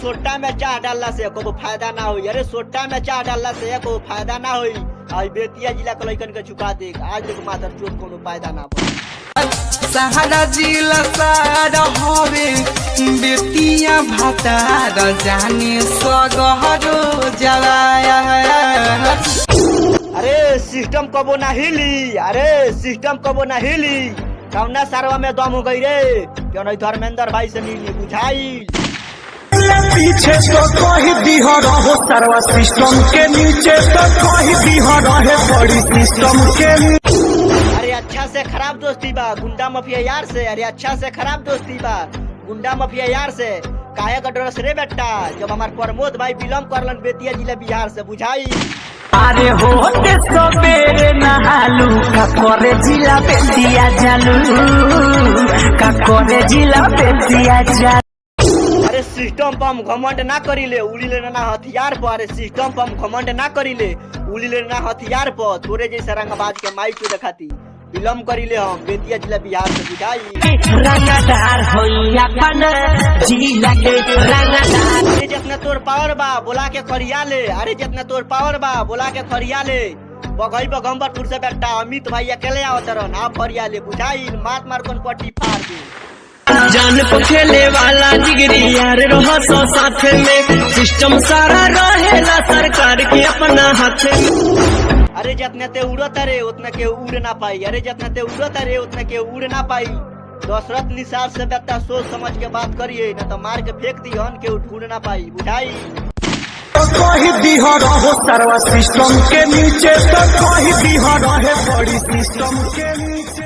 सोटा में चाह डालला से को फायदा ना होई। अरे सोटा में चाह डालला से को फायदा ना होई। आई बेतिया जिला के लइकन के चुका दे आज तक मात्र चोट कोनो फायदा ना पड़े। सहारा जिला सारा हवे बेतिया भातार जाने सगहरो जवाया। अरे सिस्टम कबो ना हिली। अरे सिस्टम कबो ना हिली। कौना सारवा में दम हो गई रे क्यों नहीं धर्मेंद्र भाई से मिली बुझाई। पीछे तो कहीं दिहा रहो सर्वा सिस्टम के नीचे तो कहीं दिहा रहे बड़ी सिस्टम के। अरे अच्छा से खराब दोस्ती बा गुंडा माफिया यार से। अरे अच्छा से खराब दोस्ती बा गुंडा माफिया यार से। काहे का डरस रे बेटा जब हमार प्रमोद भाई बिलम करलन बेतिया जिला बिहार से बुझाई। अरे होते सबेरे नहालू का करे जिला बेतिया जालू का करे जिला बेतिया जालू। अरे सिस्टम पर हम घमंड ना करीले उड़ी ले ना हथियार पर। अरे सिस्टम पर हम घमंड ना करीले उड़ी ले ना हथियार पर। थोड़े जैसा रंगबाज के माइक के दिखाती विलम्ब करीले हम बेतिया जिला बिहार से बुझाई। रंगदार होइया बन जिला के रंगदार। अरे जितना तोर पावर बा बोला के खरिया ले। अरे जितना तोर पावर बा बोला के खरिया ले। बगई बगम्बरपुर से बेटा अमित भाई अकेले आवत रहन आप खरिया ले बुझाई। मात मार कौन पट्टी फाड़ दे। जान को खेले वाला जिगरी यार रहो तो साथ में सिस्टम सारा रहेला सरकार के अपना हाथ में। अरे जितने ते उड़त रे उतने के उड़ ना पाई। अरे जितने ते उड़त रे उतने के उड़ ना पाई। दशरथ निसार से बेटा सोच समझ के बात करिए न तो मार के फेंक दी हन के ढूंढ ना पाई बुझाई। तो कहीं दिहा रहो सर्वा सिस्टम के नीचे तो कहीं दिहा रहे बड़ी सिस्टम के नीचे।